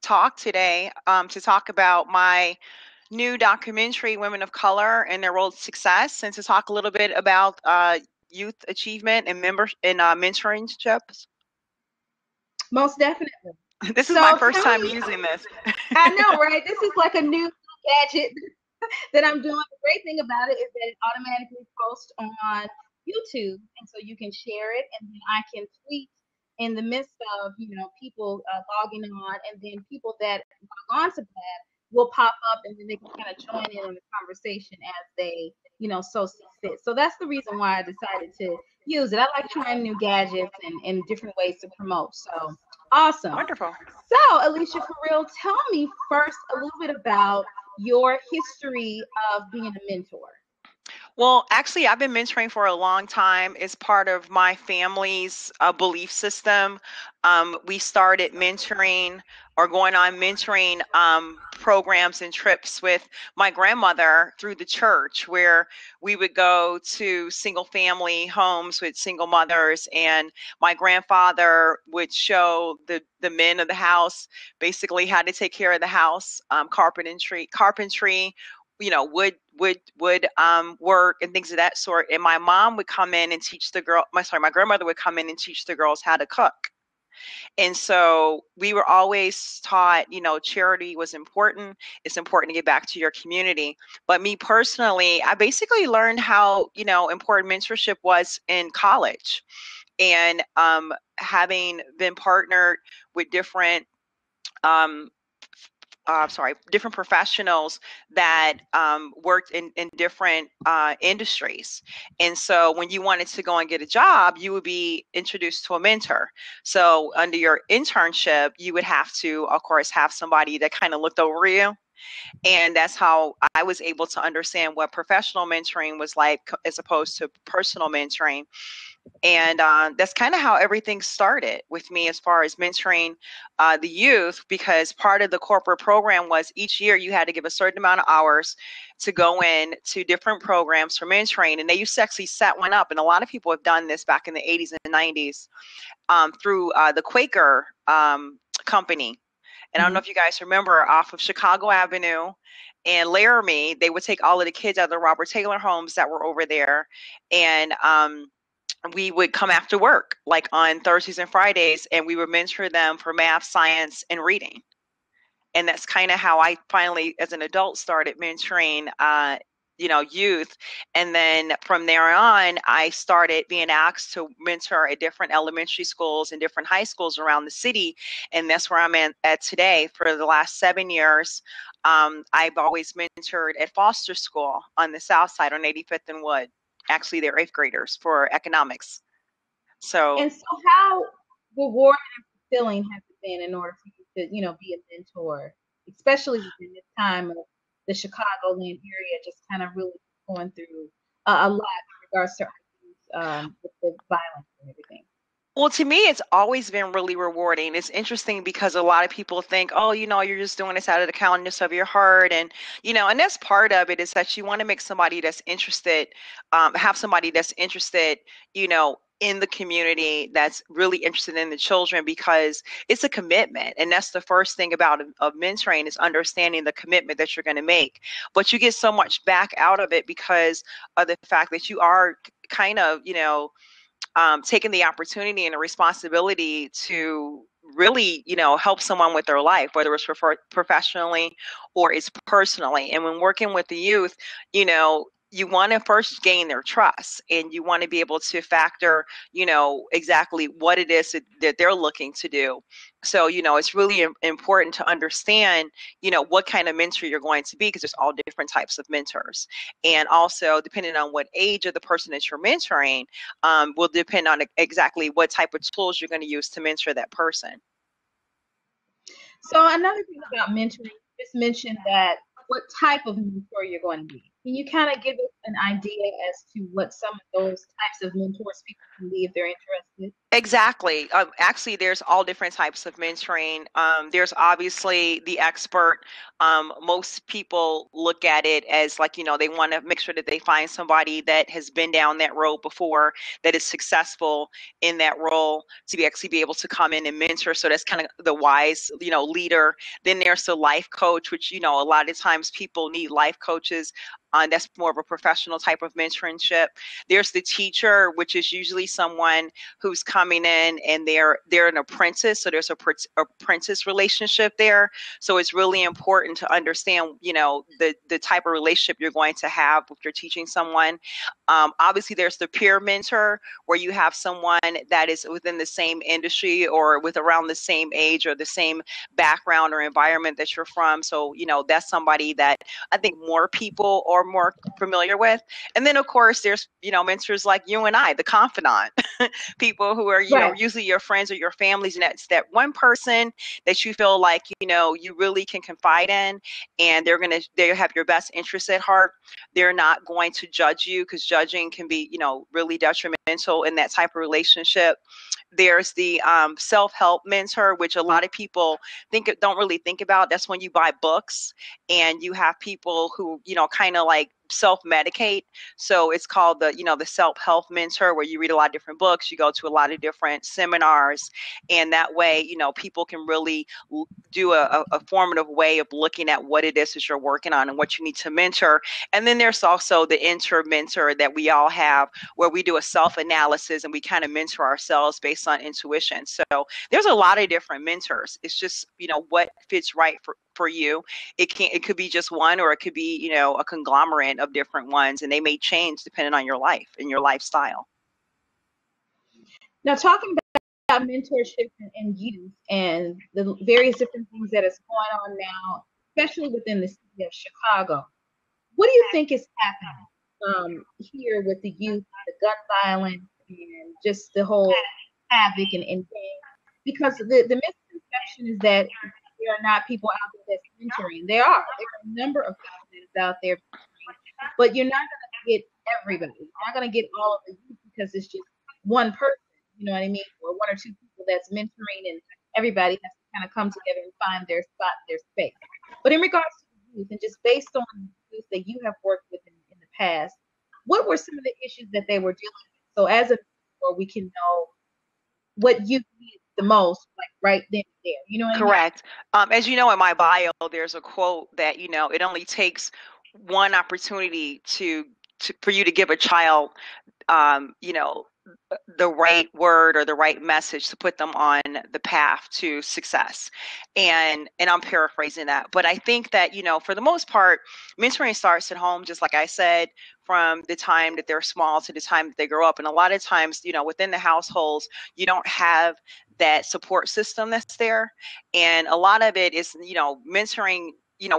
talk today to talk about my new documentary, Women of Color and Their Role in Success, and to talk a little bit about youth achievement and mentorships. Most definitely. This is my So first tell time me, using this. I know, right? This is like a new gadget that I'm doing. The great thing about it is that it automatically posts on YouTube, and so you can share it, and then I can tweet in the midst of people logging on, and then people that log on to that will pop up, and then they can kind of join in on the conversation as they so see fit. So that's the reason why I decided to use it. I like trying new gadgets and different ways to promote. So awesome. Wonderful. So, Alisha, for real, tell me first a little bit about your history of being a mentor. Well, actually, I've been mentoring for a long time. It's part of my family's belief system. We started mentoring or going on mentoring programs and trips with my grandmother through the church, where we would go to single family homes with single mothers, and my grandfather would show the men of the house basically how to take care of the house, carpentry, would work and things of that sort. And my mom would come in and teach my grandmother would come in and teach the girls how to cook. And so we were always taught, charity was important. It's important to get back to your community. But me personally, I basically learned how, important mentorship was in college. And having been partnered with um, different professionals that worked in different industries. And so when you wanted to go and get a job, you would be introduced to a mentor. So under your internship, you would have to, of course, have somebody that kind of looked over you. And that's how I was able to understand what professional mentoring was like as opposed to personal mentoring. And that's kind of how everything started with me as far as mentoring the youth, because part of the corporate program was each year you had to give a certain amount of hours to go in to different programs for mentoring. And they used to actually set one up. And a lot of people have done this back in the 80s and 90s through the Quaker company. And I don't know if you guys remember, off of Chicago Avenue and Laramie, they would take all of the kids out of the Robert Taylor homes that were over there. And we would come after work, like on Thursdays and Fridays, and we would mentor them for math, science, and reading. And that's kind of how I finally, as an adult, started mentoring, youth. And then from there on, I started being asked to mentor at different elementary schools and different high schools around the city. And that's where I'm at today for the last 7 years. I've always mentored at Foster School on the South Side on 85th and Wood. Actually, they're eighth graders for economics. So And so, how rewarding and fulfilling has it been in order for you to, be a mentor, especially within this time of the Chicagoland area, just kind of really going through a lot in regards to with the violence and everything. well, to me, it's always been really rewarding. It's interesting because a lot of people think, oh, you're just doing this out of the kindness of your heart. And that's part of it, is that you want to make somebody that's interested, have somebody that's interested, in the community, that's really interested in the children, because it's a commitment. And that's the first thing about of mentoring, is understanding the commitment that you're going to make. But you get so much back out of it because of the fact that you are kind of, taking the opportunity and the responsibility to really, help someone with their life, whether it's professionally or it's personally. And when working with the youth, you want to first gain their trust, and you want to be able to factor, exactly what it is that they're looking to do. So, it's really important to understand, what kind of mentor you're going to be, because there's all different types of mentors. And also, depending on what age of the person that you're mentoring, will depend on exactly what type of tools you're going to use to mentor that person. So another thing about mentoring, you just mentioned that what type of mentor you're going to be. Can you kind of give us an idea as to what some of those types of mentors people can be if they're interested? Exactly. Actually, there's all different types of mentoring. There's obviously the expert. Most people look at it as like, they want to make sure that they find somebody that has been down that road before, that is successful in that role to be actually be able to come in and mentor. So that's kind of the wise, leader. Then there's the life coach, which, a lot of times people need life coaches. That's more of a professional type of mentorship. There's the teacher, which is usually someone who's coming in and they're an apprentice, so there's a apprentice relationship there. So it's really important to understand, the type of relationship you're going to have if you're teaching someone. Obviously there's the peer mentor, where you have someone that is within the same industry or with around the same age or the same background or environment that you're from. So that's somebody that I think more people are more familiar with. And then of course there's mentors like you and I, the confidant. People who are, Right. usually your friends or your families, and that's that one person that you feel like, you really can confide in, and they have your best interests at heart. They're not going to judge you, because judging can be, really detrimental in that type of relationship. There's the self-help mentor, which a lot of people don't really think about. That's when you buy books and you have people who, kind of like self-medicate. So it's called the self-help mentor, where you read a lot of different books, you go to a lot of different seminars, and that way, people can really do a formative way of looking at what it is that you're working on and what you need to mentor. And then there's also the mentor that we all have, where we do a self-analysis and we kind of mentor ourselves based on intuition. So there's a lot of different mentors. It's just, what fits right for you. It could be just one, or it could be, a conglomerate of different ones, and they may change depending on your life and your lifestyle. Now, talking about mentorship and youth and the various different things that is going on now, especially within the city of Chicago, what do you think is happening here with the youth, the gun violence, and just the whole havoc and things? Because the misconception is that there are not people out there that's mentoring. There are. There are a number of people that is out there, but you're not going to get everybody. You're not going to get all of the youth because it's just one person. You know what I mean? Or one or two people that's mentoring, and everybody has to kind of come together and find their spot, their space. But in regards to the youth, and just based on the youth that you have worked with in the past, what were some of the issues that they were dealing with? So as a mentor, we can know what youth needs the most, like right then and there. You know what I mean? Correct. As you know, in my bio, there's a quote that, it only takes one opportunity for you to give a child, you know, the right word or the right message to put them on the path to success. And I'm paraphrasing that, but I think that, for the most part, mentoring starts at home, just like I said, from the time that they're small to the time that they grow up. And a lot of times, within the households, you don't have that support system that's there. And a lot of it is, mentoring,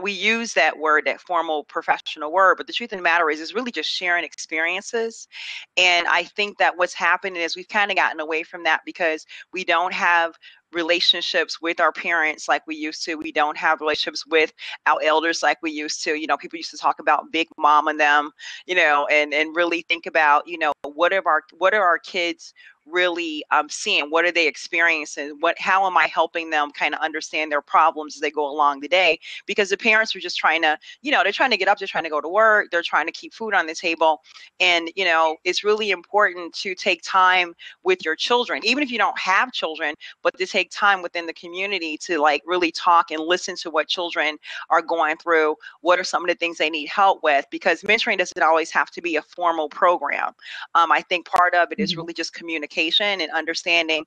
we use that word, that formal professional word, but the truth of the matter is really just sharing experiences. And I think that what's happening is we've kind of gotten away from that, because we don't have relationships with our parents like we used to. We don't have relationships with our elders like we used to. People used to talk about big mom and them, and really think about, what are our kids really seeing? What are they experiencing? How am I helping them kind of understand their problems as they go along the day? Because the parents are just trying to, they're trying to get up, they're trying to go to work, they're trying to keep food on the table. And, it's really important to take time with your children, even if you don't have children, but to take time within the community to like really talk and listen to what children are going through. What are some of the things they need help with? Because mentoring doesn't always have to be a formal program. I think part of it is Mm-hmm. really just communication and understanding,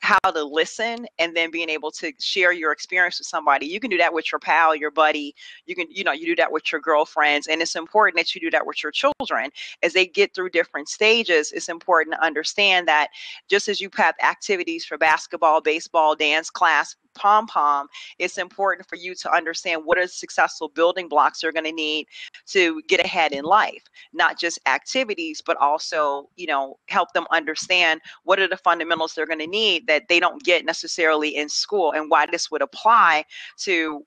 how to listen, and then being able to share your experience with somebody. You can do that with your pal, your buddy. You can, you do that with your girlfriends. And it's important that you do that with your children as they get through different stages. It's important to understand that just as you have activities for basketball, baseball, dance class, pom pom, it's important for you to understand what are successful building blocks they're going to need to get ahead in life. Not just activities, but also, help them understand what are the fundamentals they're going to need that they don't get necessarily in school, and why this would apply to,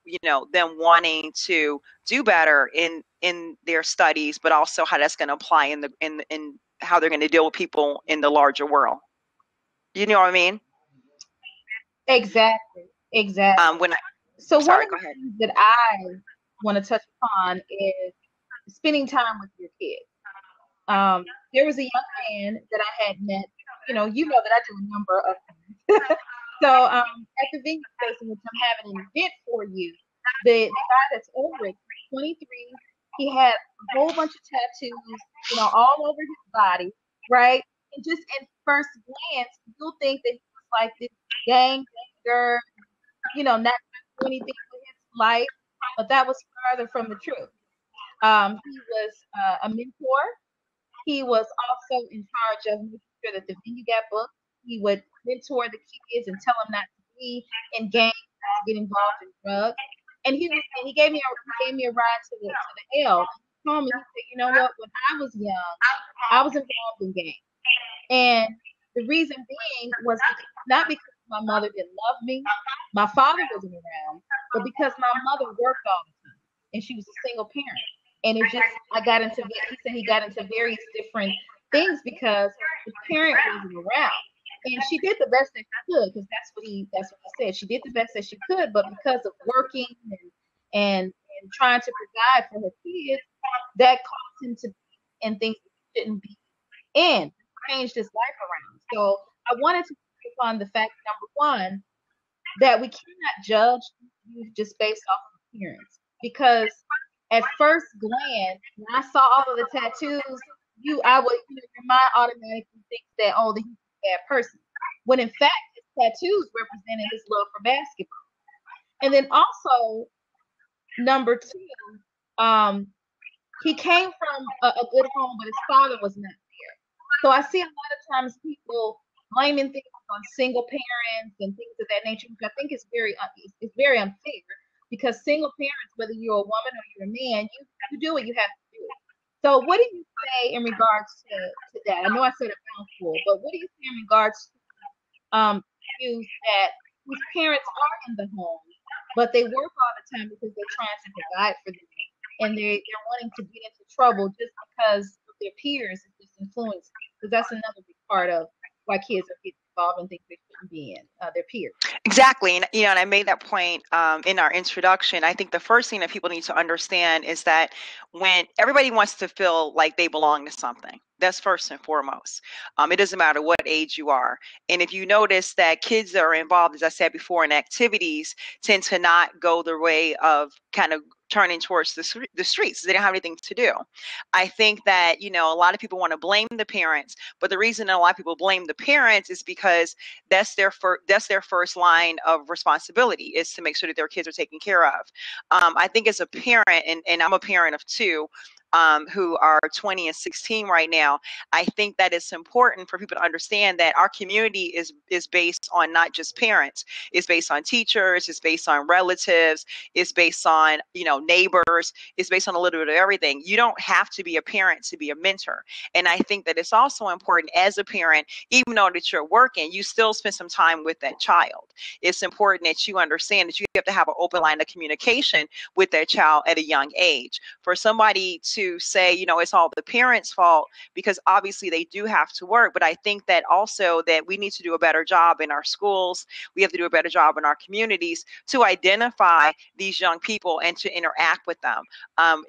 them wanting to do better in their studies, but also how that's going to apply in how they're going to deal with people in the larger world. You know what I mean? Exactly. Exactly. When I, So one sorry, of go the ahead. things that I want to touch upon is spending time with your kids. There was a young man that I had met. You know that I do a number of things. So at the venue space in which I'm having an event for you, the guy that's over it, he's 23. He had a whole bunch of tattoos, all over his body, right? And just at first glance, you'll think that he was like this gang banger, not going to do anything with his life, but that was further from the truth. He was a mentor. He was also in charge of making sure that the venue got booked. He would mentor the kids and tell them not to be in gangs, not to get involved in drugs. And he gave me a ride to the L. He told me, he said, you know what? When I was young, I was involved in gangs. And the reason being was not because my mother didn't love me, my father wasn't around, but because my mother worked all the time and she was a single parent. And it just, he said he got into various different things because the parent wasn't around. And she did the best that she could because that's what he said. She did the best that she could, but because of working and trying to provide for her kids, that caused him to be in things that he shouldn't be in, changed his life around. So I wanted to touch upon the fact, number one, that we cannot judge youth just based off of appearance. Because at first glance, when I saw all of the tattoos, your mind automatically thinks that, oh, he's a bad person. When in fact, his tattoos represented his love for basketball. And then also, number two, he came from a good home, but his father was not there. So I see a lot of times people blaming things on single parents and things of that nature, which I think is very unfair because single parents, whether you're a woman or you're a man, you do what you have to do. So what do you say in regards to that? I know I said a mouthful, but what do you say in regards to youth that whose parents are in the home, but they work all the time because they're trying to provide for them and they're wanting to get into trouble just because of their peers is just influencing. Because that's another big part of why kids are getting involved in things they shouldn't be in, their peers. Exactly. And, and I made that point in our introduction. I think the first thing that people need to understand is that when everybody wants to feel like they belong to something, that's first and foremost. It doesn't matter what age you are. And if you notice that kids that are involved, as I said before, in activities tend to not go the way of kind of turning towards the streets. They don't have anything to do. I think that, a lot of people want to blame the parents, but the reason that a lot of people blame the parents is because that's their first line of responsibility is to make sure that their kids are taken care of. I think as a parent, and I'm a parent of two, who are 20 and 16 right now, I think that it's important for people to understand that our community is based on not just parents. It's based on teachers. It's based on relatives. It's based on neighbors. It's based on a little bit of everything. You don't have to be a parent to be a mentor. And I think that it's also important as a parent, even though that you're working, you still spend some time with that child. It's important that you understand that you have to have an open line of communication with that child at a young age. For somebody to say, it's all the parents' fault, because obviously they do have to work, but I think that also that we need to do a better job in our schools. We have to do a better job in our communities to identify these young people and to interact with them.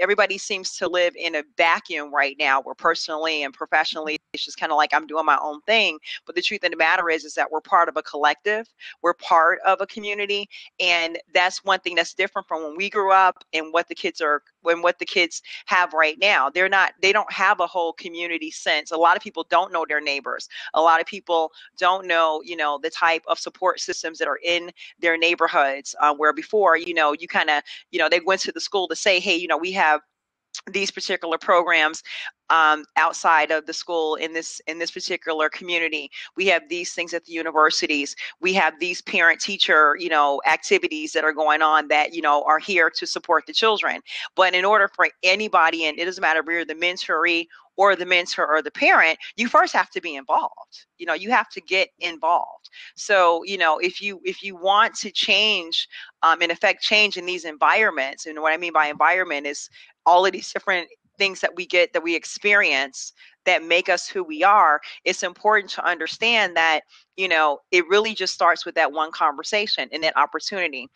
Everybody seems to live in a vacuum right now, where personally and professionally it's just kind of like I'm doing my own thing. But the truth of the matter is that we're part of a collective, we're part of a community, and that's one thing that's different from when we grew up and what the kids have right now. They don't have a whole community sense. A lot of people don't know their neighbors. A lot of people don't know, the type of support systems that are in their neighborhoods, where before, you kind of, they went to the school to say, hey, we have these particular programs outside of the school in this particular community. We have these things at the universities. We have these parent teacher activities that are going on that are here to support the children. But in order for anybody, and it doesn't matter if you're the mentoree or the mentor or the parent, you first have to be involved. You have to get involved. So if you want to change and affect change in these environments, and what I mean by environment is all of these different things that we get, that we experience, that make us who we are, it's important to understand that, it really just starts with that one conversation and that opportunity.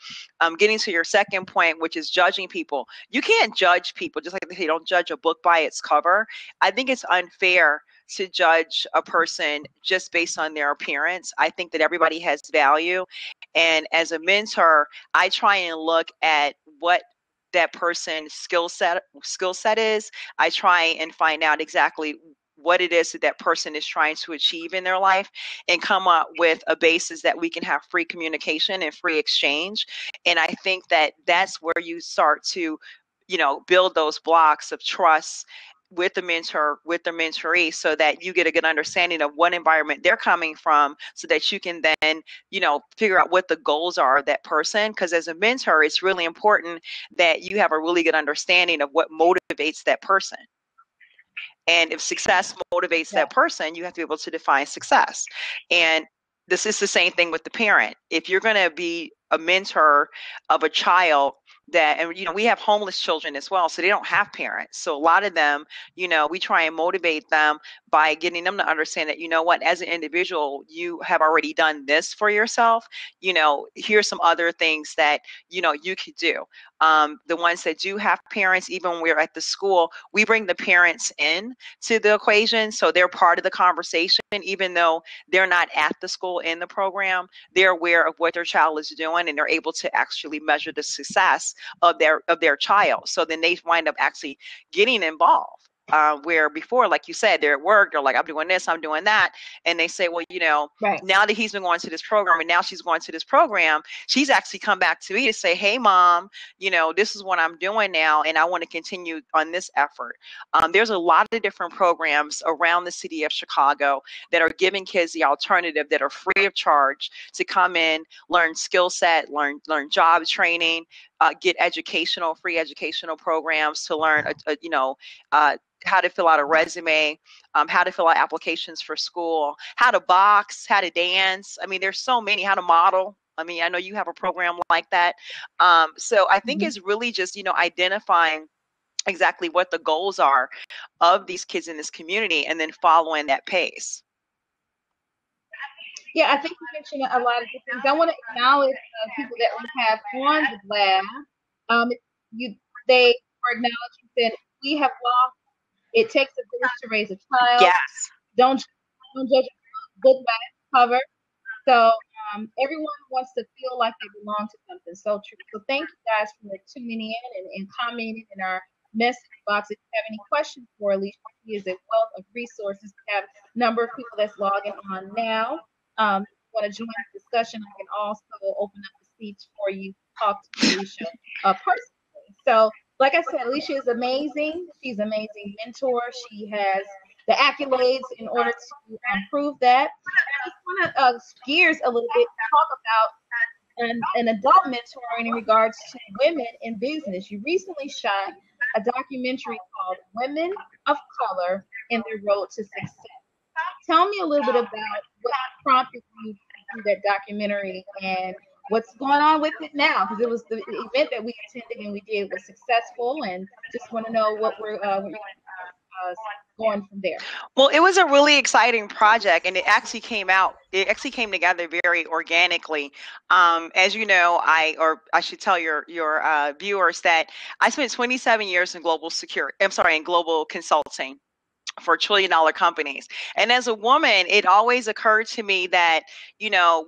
Getting to your second point, which is judging people. You can't judge people, just like they say, don't judge a book by its cover. I think it's unfair to judge a person just based on their appearance. I think that everybody has value. And as a mentor, I try and look at what that person's skill set is. I try and find out exactly what it is that that person is trying to achieve in their life, and come up with a basis that we can have free communication and free exchange. And I think that that's where you start to, build those blocks of trust with the mentor, with the mentoree, so that you get a good understanding of what environment they're coming from, so that you can then, figure out what the goals are of that person. Because as a mentor, it's really important that you have a really good understanding of what motivates that person. And if success motivates Yeah. that person, you have to be able to define success. And this is the same thing with the parent. If you're going to be a mentor of a child that, and we have homeless children as well, so they don't have parents. So a lot of them, we try and motivate them by getting them to understand that, what, as an individual, you have already done this for yourself. Here's some other things that, you could do. The ones that do have parents, even when we're at the school, we bring the parents in to the equation, so they're part of the conversation, even though they're not at the school in the program. They're aware of what their child is doing, and they're able to actually measure the success of their child. So then they wind up actually getting involved. Where before, like you said, they're at work, they're like, I'm doing this, I'm doing that. And they say, well, Right. now that he's been going to this program, and now she's going to this program, she's actually come back to me to say, hey, mom, this is what I'm doing now, and I want to continue on this effort. There's a lot of different programs around the city of Chicago that are giving kids the alternative, that are free of charge, to come in, learn skill set, learn job training, get free educational programs to learn, how to fill out a resume, how to fill out applications for school, how to box, how to dance. I mean, there's so many, how to model. I mean, I know you have a program like that. So I think Mhm. it's really just, identifying exactly what the goals are of these kids in this community, and then following that pace. Yeah, I think you mentioned a lot of good things. I want to acknowledge people that we have on the lab. Um, you, they are acknowledging that we have lost. It takes a village to raise a child. Yes. Don't don't judge a book by its cover. So everyone wants to feel like they belong to something. So true. So thank you guys for tuning in and commenting in our message box. If you have any questions for Alisha, she is a wealth of resources. We have a number of people that's logging on now. If you want to join the discussion, I can also open up the seats for you to talk to Alisha personally. So, like I said, Alisha is amazing. She's an amazing mentor. She has the accolades in order to prove that. I just want to gears a little bit, talk about an adult mentoring in regards to women in business. You recently shot a documentary called Women of Color and Their Road to Success. Tell me a little bit about what prompted you to do that documentary and what's going on with it now, because it was the event that we attended and we did was successful, and just want to know what you're going from there. Well, it was a really exciting project, and it actually came together very organically. As you know, I should tell your viewers that I spent 27 years in global consulting for $1 trillion companies. And as a woman, it always occurred to me that,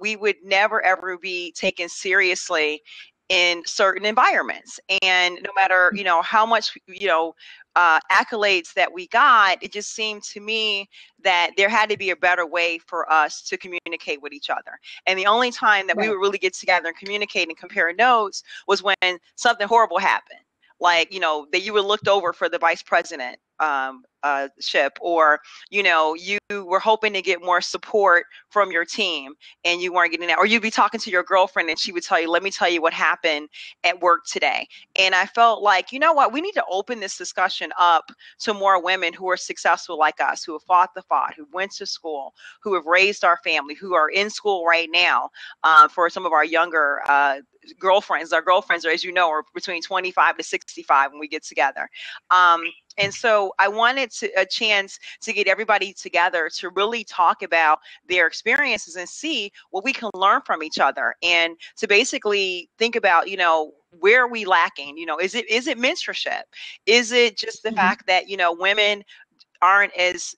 we would never ever be taken seriously in certain environments. And no matter, how much, accolades that we got, it just seemed to me that there had to be a better way for us to communicate with each other. And the only time that we Right. would really get together and communicate and compare notes was when something horrible happened. Like, that you were looked over for the vice president ship, or you were hoping to get more support from your team and you weren't getting that, or you'd be talking to your girlfriend and she would tell you, let me tell you what happened at work today. And I felt like, you know what, we need to open this discussion up to more women who are successful like us, who have fought the fight, who went to school, who have raised our family, who are in school right now. For some of our younger girlfriends, our girlfriends are, as you know, are between 25 to 65 when we get together. And so I wanted a chance to get everybody together to really talk about their experiences and see what we can learn from each other, and to basically think about, where are we lacking? Is it mentorship? Is it just the Mhm. fact that, women aren't as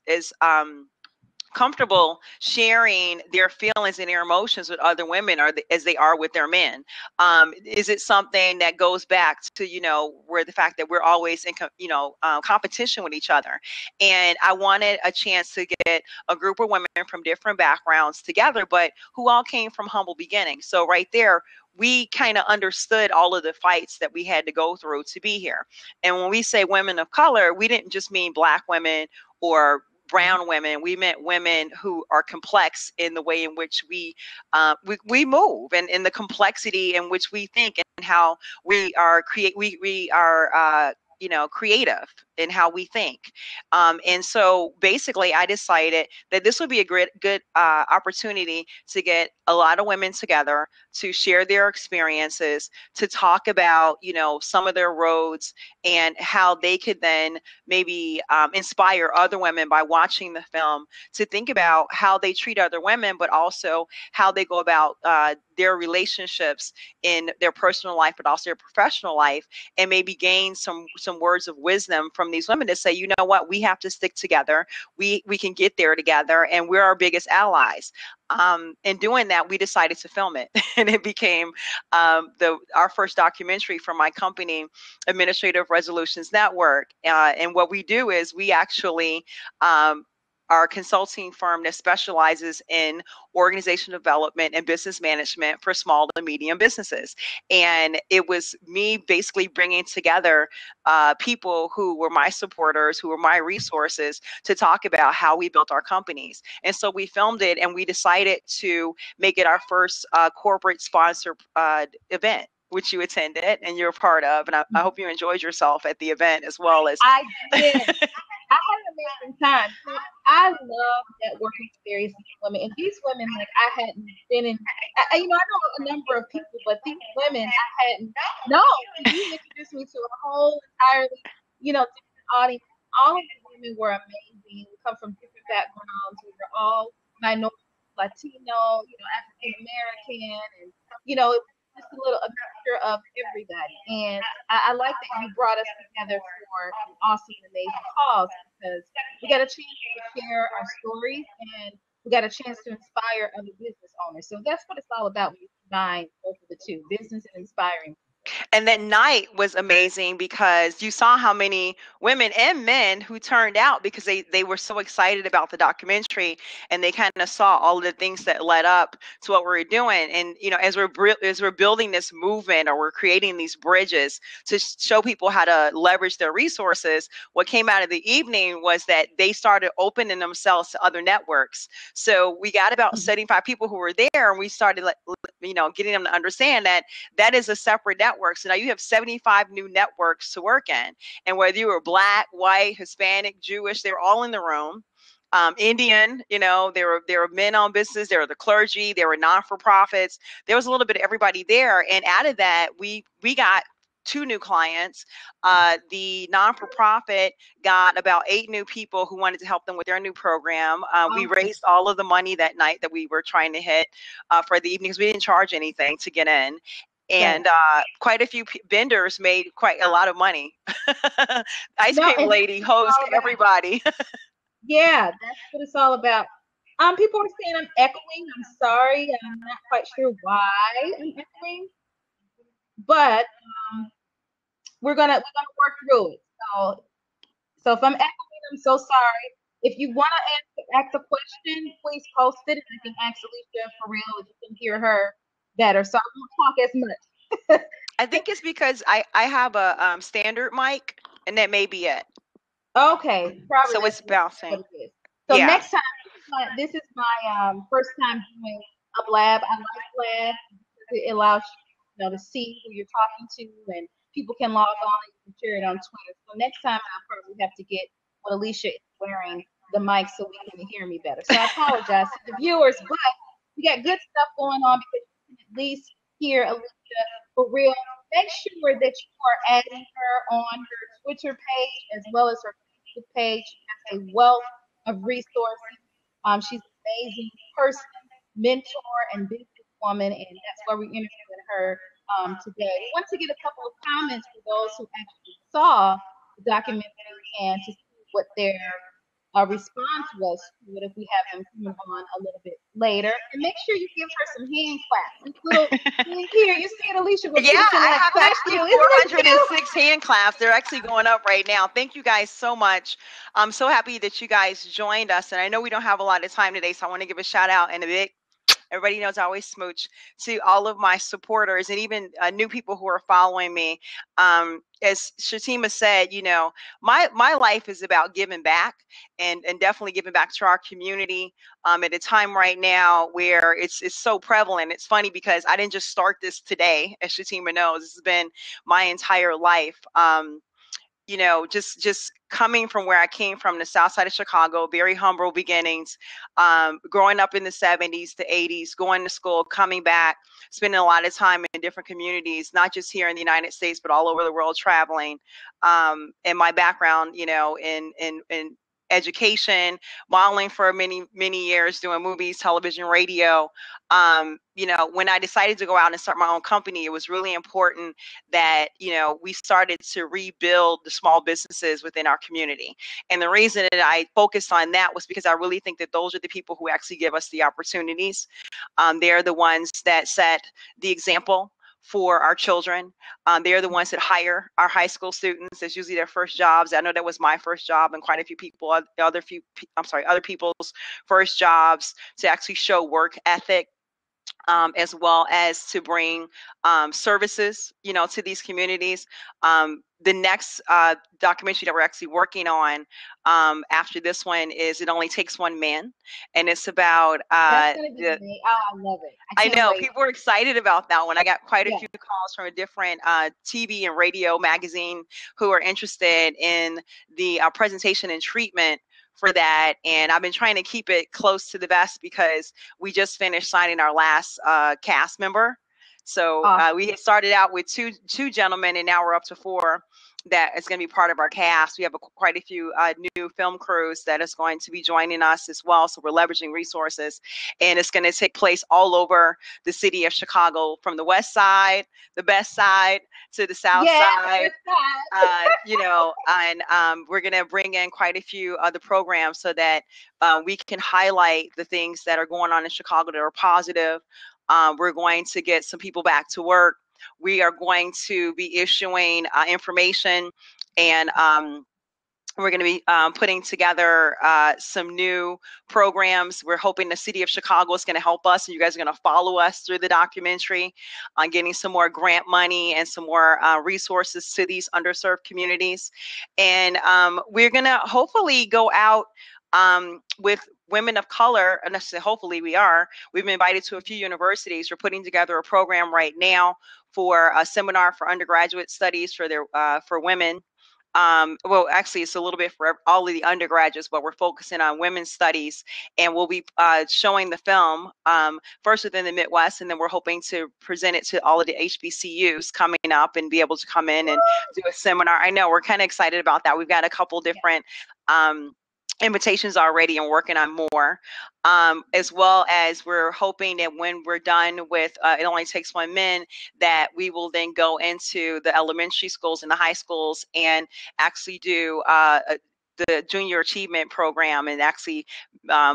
comfortable sharing their feelings and their emotions with other women, as they are with their men? Is it something that goes back to, where the fact that we're always in competition with each other? And I wanted a chance to get a group of women from different backgrounds together, but who all came from humble beginnings. So right there, we kind of understood all of the fights that we had to go through to be here. And when we say women of color, we didn't just mean Black women or brown women. We meant women who are complex in the way in which we move, and in the complexity in which we think, and how we are creative in how we think. And so basically I decided that this would be a great good opportunity to get a lot of women together to share their experiences, to talk about, some of their roads, and how they could then maybe inspire other women by watching the film to think about how they treat other women, but also how they go about their relationships in their personal life, but also their professional life, and maybe gain some words of wisdom from these women to say, you know what, we have to stick together. We can get there together, and we're our biggest allies. In doing that, we decided to film it, and it became our first documentary for my company, Administrative Resolutions Network. And what we do is we actually are a consulting firm that specializes in organization development and business management for small to medium businesses. And it was me basically bringing together people who were my supporters, who were my resources, to talk about how we built our companies. And so we filmed it, and we decided to make it our first corporate sponsor event, which you attended and you're a part of. And I hope you enjoyed yourself at the event as well as. I did. I had an amazing time. So I love networking with various women, and these women, like I hadn't been in. I know a number of people, but these women I hadn't known. So you introduced me to a whole entirely, different audience. All of the women were amazing. We come from different backgrounds. We were all minority, Latino, African American, and it was just a mixture of everybody. And I like that you brought us together for an awesome and amazing cause, because we got a chance to share our stories, and we got a chance to inspire other business owners. So that's what it's all about when you combine both of the two, business and inspiring. And that night was amazing because you saw how many women and men who turned out because they were so excited about the documentary, and they kind of saw all of the things that led up to what we were doing. And as we're building this movement, or we're creating these bridges to show people how to leverage their resources, what came out of the evening was that they started opening themselves to other networks. So we got about Mhm. 75 people who were there, and we started getting them to understand that that is a separate network. So now you have 75 new networks to work in. And whether you were Black, white, Hispanic, Jewish, they were all in the room. Indian, there were men on business, there were the clergy, there were non-for-profits. There was a little bit of everybody there. And out of that, we got two new clients. The non-for-profit got about 8 new people who wanted to help them with their new program. We Awesome. raised all of the money that night that we were trying to hit for the evening, because we didn't charge anything to get in. Right. And quite a few vendors made quite a lot of money. Ice No, cream and that's lady what it's host all about. everybody. Yeah, that's what it's all about. People are saying I'm echoing. I'm sorry. I'm not quite sure why I'm echoing, but we're gonna work through it. So if I'm echoing, I'm so sorry. If you want to ask a question, please post it, and I can ask Alicia for real if you can hear her better. So I won't talk as much. I think it's because I have a standard mic, and that may be it. Okay, probably So that's it's what bouncing. it is. So Yeah. next time, this is my first time doing a lab. I like lab because it allows you, to see who you're talking to, and people can log on and you can share it on Twitter. So next time, I'll probably have to get what Alicia is wearing the mic so we can hear me better. So I apologize to the viewers, but we got good stuff going on because you can at least hear Alicia for real. Make sure that you are adding her on her Twitter page as well as her Facebook page. She has a wealth of resources. She's an amazing person, mentor, and businesswoman, and that's why we're interviewing her today. We want to get a couple of comments for those who actually saw the documentary and to see what their response was to it if we have them coming on a little bit later. And make sure you give her some hand claps. This little thing here, you see it, Alicia, where Yeah, people can I like have clap actually you. Isn't it cute? 406 hand claps. They're actually going up right now. Thank you guys so much. I'm so happy that you guys joined us. And I know we don't have a lot of time today, so I want to give a shout out and a big, everybody knows I always smooch, to all of my supporters and even new people who are following me. As Shatima said, my life is about giving back and definitely giving back to our community at a time right now where it's so prevalent. It's funny because I didn't just start this today, as Shatima knows. This has been my entire life. Just coming from where I came from, the South Side of Chicago, very humble beginnings, growing up in the 70s, the 80s, going to school, coming back, spending a lot of time in different communities, not just here in the United States, but all over the world traveling. And my background, in education, modeling for many, many years, doing movies, television, radio. When I decided to go out and start my own company, it was really important that we started to rebuild the small businesses within our community. And the reason that I focused on that was because I really think that those are the people who actually give us the opportunities. They're the ones that set the example for our children. They're the ones that hire our high school students. It's usually their first jobs. I know that was my first job, and quite a few people, other people's first jobs, to actually show work ethic, as well as to bring services, to these communities. The next documentary that we're actually working on after this one is "It Only Takes One Man," and it's about That's gonna be great. Oh, I love it. I I can't know wait. people are excited about that one. I got quite a Yeah. few calls from a different TV and radio magazine who are interested in the presentation and treatment for that. And I've been trying to keep it close to the vest because we just finished signing our last cast member. So Awesome. we had started out with two gentlemen, and now we're up to four that is going to be part of our cast. We have quite a few new film crews that is going to be joining us as well. So we're leveraging resources, and it's going to take place all over the city of Chicago, from the west side, the best side, to the south Yes, side. it's that. And we're going to bring in quite a few other programs so that we can highlight the things that are going on in Chicago that are positive. We're going to get some people back to work. We are going to be issuing information, and we're going to be putting together some new programs. We're hoping the city of Chicago is going to help us, and you guys are going to follow us through the documentary on getting some more grant money and some more resources to these underserved communities. And we're going to hopefully go out with women of color, and hopefully we are. We've been invited to a few universities. We're putting together a program right now for a seminar for undergraduate studies for women. Well, actually, it's a little bit for all of the undergraduates, but we're focusing on women's studies, and we'll be showing the film first within the Midwest, and then we're hoping to present it to all of the HBCUs coming up and be able to come in and do a seminar. I know we're kind of excited about that. We've got a couple different invitations already and working on more, as well as we're hoping that when we're done with It Only Takes One Man, that we will then go into the elementary schools and the high schools and actually do the junior achievement program, and actually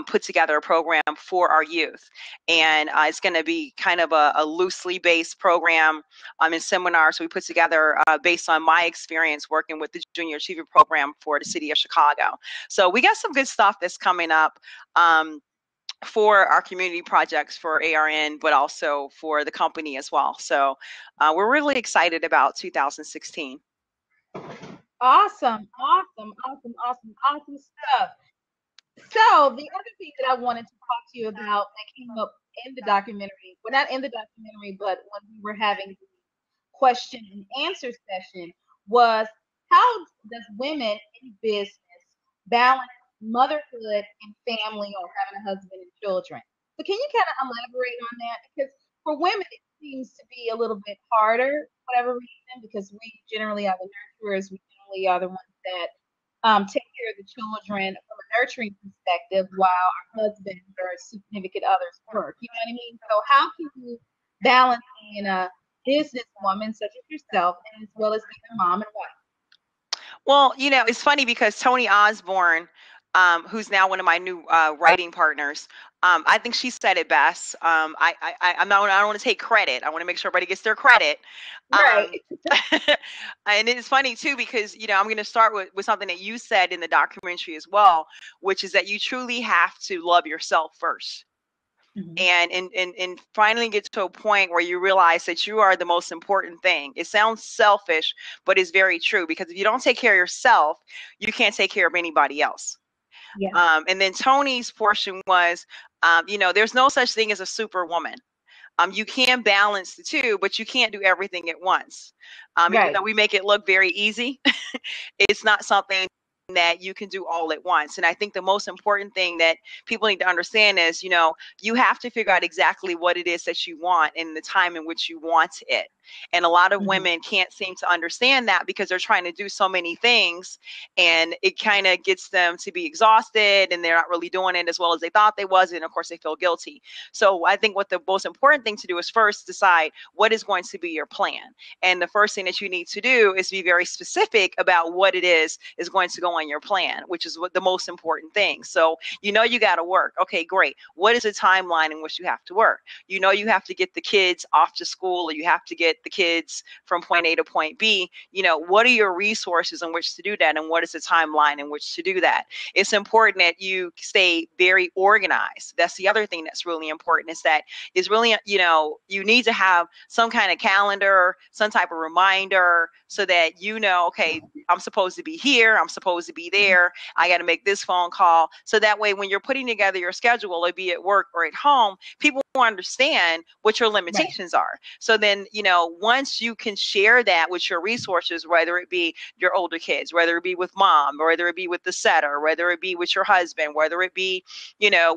put together a program for our youth. And it's going to be kind of a loosely based program in seminars. So we put together based on my experience working with the junior achievement program for the city of Chicago. So we got some good stuff that's coming up. For our community projects for ARN, but also for the company as well. So we're really excited about 2016. Awesome, awesome, awesome, awesome, awesome stuff. So the other thing that I wanted to talk to you about that came up in the documentary, well, not in the documentary, but when we were having the question and answer session, was how does women in business balance motherhood and family, or having a husband and children? So can you kind of elaborate on that? Because for women, it seems to be a little bit harder, for whatever reason, because we generally are the nurturers, we family are the ones that take care of the children from a nurturing perspective while our husbands or significant others work. You know what I mean? So how can you balance being a businesswoman such as yourself and as well as being a mom and wife? Well, it's funny because Tony Osborne, who's now one of my new writing partners, I think she said it best. I'm not. I don't want to take credit. I want to make sure everybody gets their credit. Right. Um, and it's funny too because I'm going to start with something that you said in the documentary as well, which is that you truly have to love yourself first. Mm-hmm. And finally get to a point where you realize that you are the most important thing. It sounds selfish, but it's very true, because if you don't take care of yourself, you can't take care of anybody else. Yeah. And then Tony's portion was, there's no such thing as a superwoman. You can balance the two, but you can't do everything at once. Even Right. though we make it look very easy, it's not something that you can do all at once. And I think the most important thing that people need to understand is, you have to figure out exactly what it is that you want and the time in which you want it. And a lot of Mm-hmm. women can't seem to understand that because they're trying to do so many things, and it kind of gets them to be exhausted, and they're not really doing it as well as they thought they was. And of course they feel guilty. So I think what the most important thing to do is first decide what is going to be your plan. And the first thing that you need to do is be very specific about what it is going to go on your plan, which is what the most important thing. So you got to work. Okay, great. What is the timeline in which you have to work? You have to get the kids off to school, or you have to get the kids from point A to point B. What are your resources in which to do that, and what is the timeline in which to do that? It's important that you stay very organized. That's the other thing that's really important, is that is really, you need to have some kind of calendar, some type of reminder, so that okay, I'm supposed to be here, I'm supposed to be there, I got to make this phone call. So that way, when you're putting together your schedule, or be at work or at home, people understand what your Right. limitations are. So then, once you can share that with your resources, whether it be your older kids, whether it be with mom, or whether it be with the setter, whether it be with your husband, whether it be,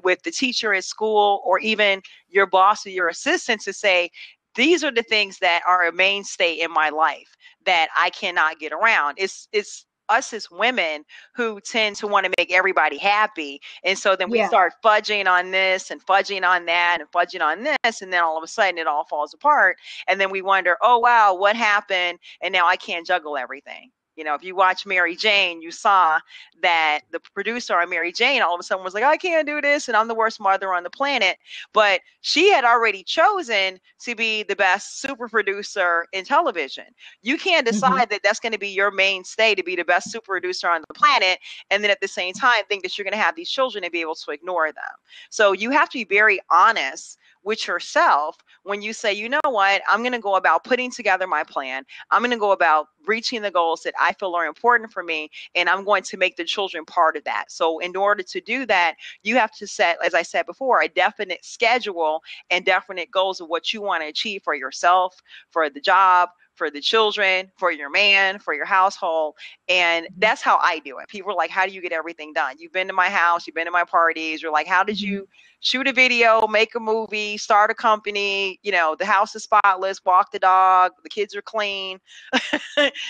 with the teacher at school, or even your boss or your assistant, to say, these are the things that are a mainstay in my life that I cannot get around. It's us as women who tend to want to make everybody happy. And so then we Yeah. start fudging on this and fudging on that and fudging on this. And then all of a sudden it all falls apart. And then we wonder, oh, wow, what happened? And now I can't juggle everything. If you watch Mary Jane, you saw that the producer on Mary Jane all of a sudden was like, I can't do this, and I'm the worst mother on the planet. But she had already chosen to be the best super producer in television. You can't Mm-hmm. decide that that's going to be your mainstay, to be the best super producer on the planet, and then at the same time think that you're going to have these children and be able to ignore them. So you have to be very honest with yourself when you say, you know what, I'm going to go about putting together my plan. I'm going to go about reaching the goals that I feel are important for me, and I'm going to make the children part of that. So in order to do that, you have to set, as I said before, a definite schedule and definite goals of what you want to achieve for yourself, for the job, for the children, for your man, for your household. And that's how I do it. People are like, how do you get everything done? You've been to my house, you've been to my parties. You're like, how did Mm-hmm. you shoot a video, make a movie, start a company? The house is spotless, walk the dog, the kids are clean.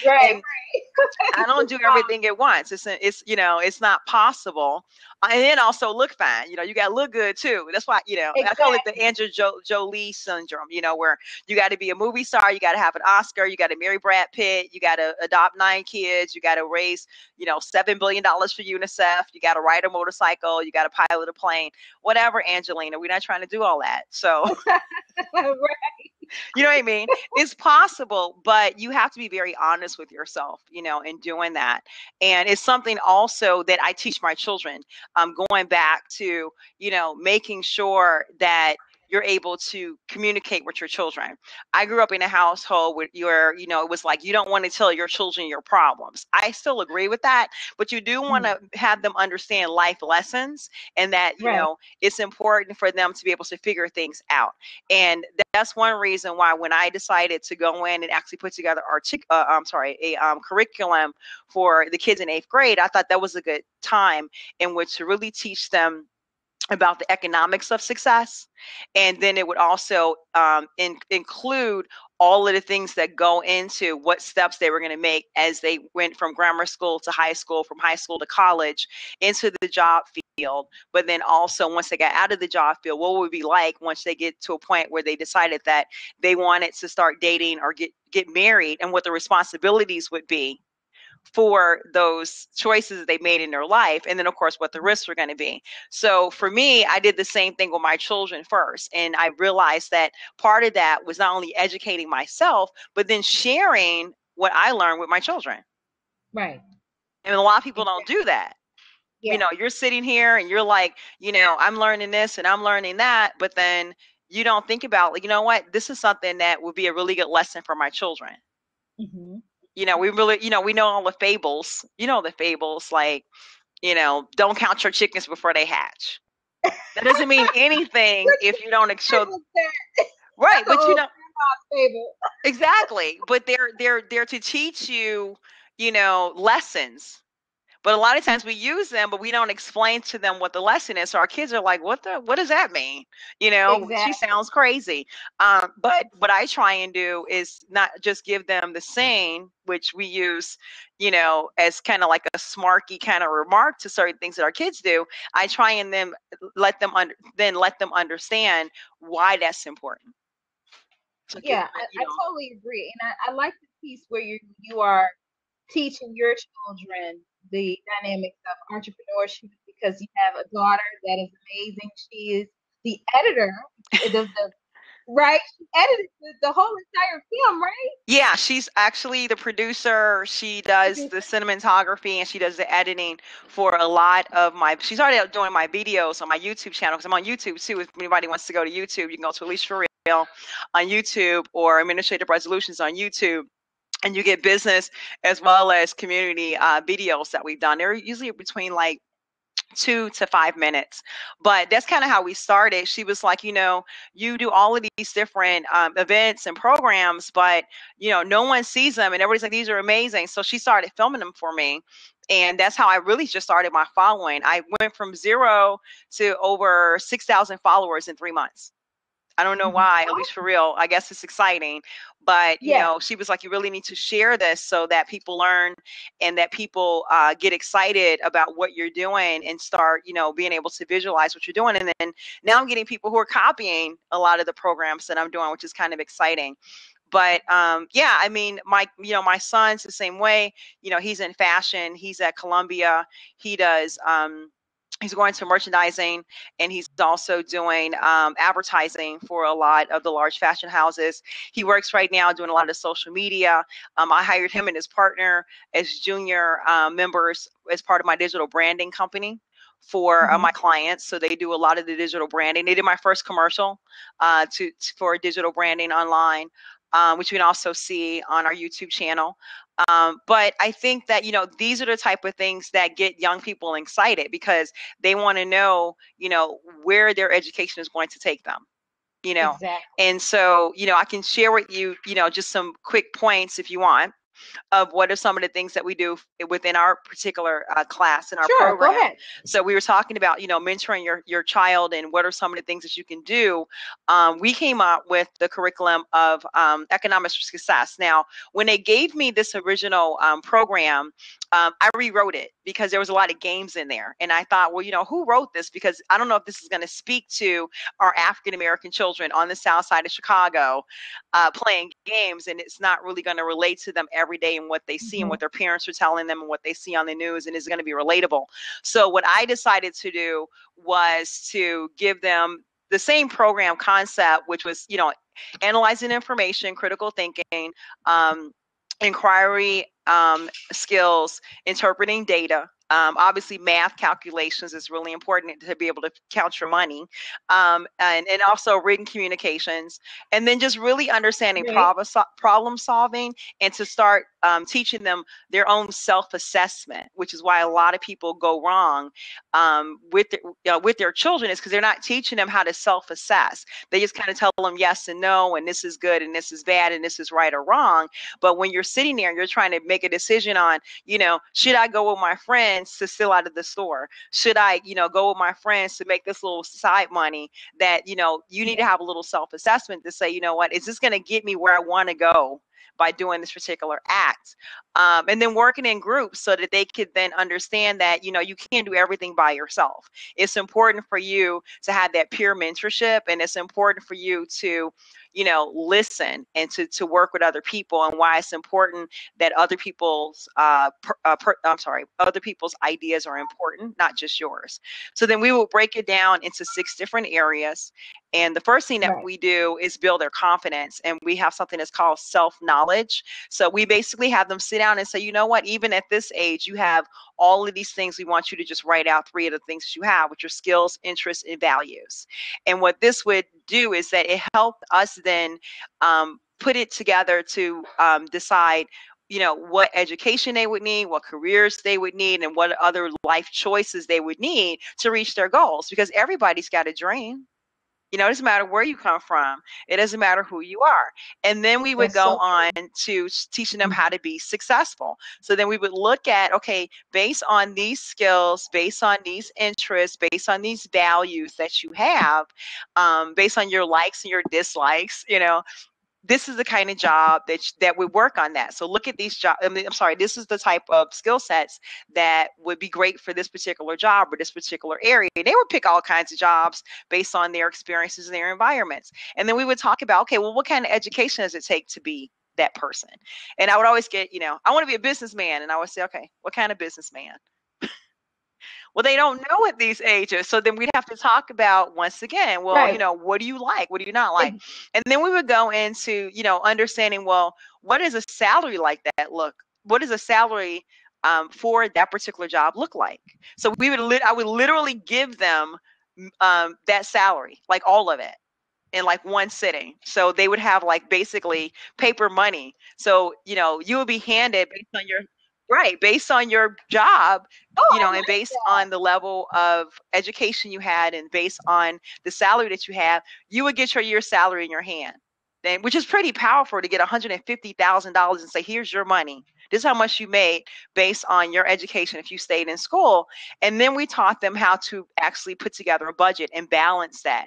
Right. And I don't do Um, everything at once. It's not possible. And then also look fine. You got to look good too. That's why, I call it the exactly. Jolie syndrome, where you got to be a movie star, you got to have an Oscar, you got to marry Brad Pitt, you got to adopt 9 kids, you got to raise, $7 billion for UNICEF, you got to ride a motorcycle, you got to pilot a plane, whatever, Angelina. We're not trying to do all that. So, Right. you know what I mean? It's possible, but you have to be very honest with yourself, in doing that. And it's something also that I teach my children, going back to, making sure that you're able to communicate with your children. I grew up in a household where, it was like, you don't want to tell your children your problems. I still agree with that, but you do want Mm. to have them understand life lessons, and that, Right. it's important for them to be able to figure things out. And that's one reason why, when I decided to go in and actually put together a curriculum for the kids in 8th grade, I thought that was a good time in which to really teach them about the economics of success. And then it would also include all of the things that go into what steps they were going to make as they went from grammar school to high school, from high school to college, into the job field. But then also, once they got out of the job field, what would it be like once they get to a point where they decided that they wanted to start dating or get married, and what the responsibilities would be for those choices they made in their life, and then of course what the risks were going to be. So for me, I did the same thing with my children first, and I realized that part of that was not only educating myself but then sharing what I learned with my children. Right. And a lot of people don't Exactly. do that. You Yeah. know, you're sitting here and you're like, I'm learning this and I'm learning that, but then you don't think about, like, you know what, this is something that would be a really good lesson for my children. Hmm. We really, we know all the fables, the fables, like, don't count your chickens before they hatch. That doesn't mean anything Which if you don't show. was that? Right, That's an but old grandma's favorite. exactly, but they're to teach you, lessons. But a lot of times we use them, but we don't explain to them what the lesson is. So our kids are like, what does that mean? She Exactly. sounds crazy. But what I try and do is not just give them the saying, which we use, as kind of like a smarky kind of remark to certain things that our kids do. I try and then let them understand why that's important. So give Yeah, them, I totally agree. And I like the piece where you are teaching your children the dynamics of entrepreneurship because you have a daughter that is amazing. She is the editor, the right? She edited the whole entire film, right? Yeah, she's actually the producer. She does the Producer. cinematography and she does the editing for a lot of my. She started out doing my videos on my YouTube channel because I'm on YouTube too. If anybody wants to go to YouTube, you can go to Alisha for Real on YouTube or Administrative Resolutions on YouTube. And you get business as well as community videos that we've done. They're usually between like 2 to 5 minutes. But that's kind of how we started. She was like, you do all of these different events and programs, but, no one sees them. And everybody's like, these are amazing. So she started filming them for me. And that's how I really just started my following. I went from 0 to over 6,000 followers in 3 months. I don't know Mhm. why, at Oh, least for real. I guess it's exciting. But, yeah, she was like, you really need to share this so that people learn and that people get excited about what you're doing and start, being able to visualize what you're doing. And then now I'm getting people who are copying a lot of the programs that I'm doing, which is kind of exciting. But yeah, I mean, my son's the same way. He's in fashion. He's at Columbia. He does. He's going to merchandising, and he's also doing advertising for a lot of the large fashion houses. He works right now doing a lot of social media. I hired him and his partner as junior members as part of my digital branding company for hmm, my clients. So they do a lot of the digital branding. They did my first commercial for digital branding online, which you can also see on our YouTube channel. But I think that, these are the type of things that get young people excited because they want to know, where their education is going to take them, you know. exactly. And so, I can share with you, just some quick points if you want of what are some of the things that we do within our particular class in our Sure, go program. ahead. So we were talking about, mentoring your child and what are some of the things that you can do. We came up with the curriculum of economics for success. Now, when they gave me this original program, I rewrote it because there was a lot of games in there. And I thought, well, who wrote this? Because I don't know if this is going to speak to our African American children on the South Side of Chicago playing games, and it's not really going to relate to them every day and what they see and Hmm. what their parents are telling them and what they see on the news, and is going to be relatable. So what I decided to do was to give them the same program concept, which was, analyzing information, critical thinking, um, inquiry skills, interpreting data. Obviously, math calculations is really important to be able to count your money, and also written communications, and then just really understanding Right. problem solving, and to start teaching them their own self-assessment, which is why a lot of people go wrong with their children, is because they're not teaching them how to self-assess. They just kind of tell them yes and no, and this is good and this is bad and this is right or wrong. But when you're sitting there and you're trying to make a decision on, should I go with my friend cents to steal out of the store? Should I, go with my friends to make this little side money? That, you need to have a little self-assessment to say, you know what, is this going to get me where I want to go by doing this particular act? And then working in groups so that they could then understand that, you can't do everything by yourself. It's important for you to have that peer mentorship, and it's important for you to, listen and to work with other people, and why it's important that other people's other people's ideas are important, not just yours. So then we will break it down into 6 different areas. And the first thing that Right. we do is build their confidence. And we have something that's called self-knowledge. So we basically have them sit down and say, you know what, even at this age, you have all of these things. We want you to just write out 3 of the things that you have, which are skills, interests, and values. And what this would do is that it helped us then put it together to decide, what education they would need, what careers they would need, and what other life choices they would need to reach their goals. Because everybody's got a dream. It doesn't matter where you come from. It doesn't matter who you are. And then we would That's go so on true. to teaching them how to be successful. So then we would look at, okay, based on these skills, based on these interests, based on these values that you have, based on your likes and your dislikes, this is the kind of job that would work on that. So look at these jobs. I'm sorry, this is the type of skill sets that would be great for this particular job or this particular area. They would pick all kinds of jobs based on their experiences and their environments. And then we would talk about, okay, well, what kind of education does it take to be that person? And I would always get, I want to be a businessman. And I would say, okay, what kind of businessman? Well, they don't know at these ages. So then we'd have to talk about, once again, well, Right. what do you like? What do you not like? Ex- And then we would go into, understanding, well, what is a salary like that look? What does a salary for that particular job look like? So I would literally give them that salary, like all of it, in like one sitting. So they would have like basically paper money. So, you would be handed based on your right, based on your job, Oh, I and like based that. on the level of education you had and based on the salary that you have, you would get your year's salary in your hand. Then, which is pretty powerful to get $150,000 and say, here's your money. This is how much you made based on your education if you stayed in school. And then we taught them how to actually put together a budget and balance that.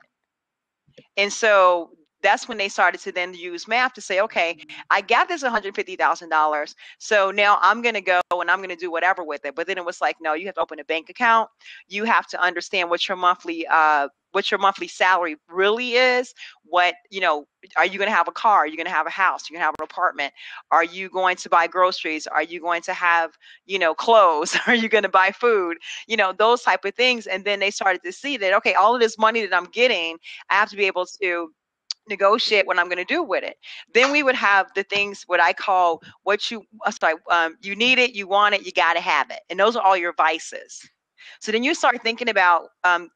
And so that's when they started to then use math to say, okay, I got this $150,000. So now I'm going to go and I'm going to do whatever with it. But then it was like, no, you have to open a bank account. You have to understand what your monthly salary really is. What, are you going to have a car? Are you going to have a house? Are you going to have an apartment? Are you going to buy groceries? Are you going to have, clothes? Are you going to buy food? Those type of things. And then they started to see that, okay, all of this money that I'm getting, I have to be able to negotiate what I'm going to do with it. Then we would have the things what I call you need it, you want it, you got to have it, and those are all your vices. So then you start thinking about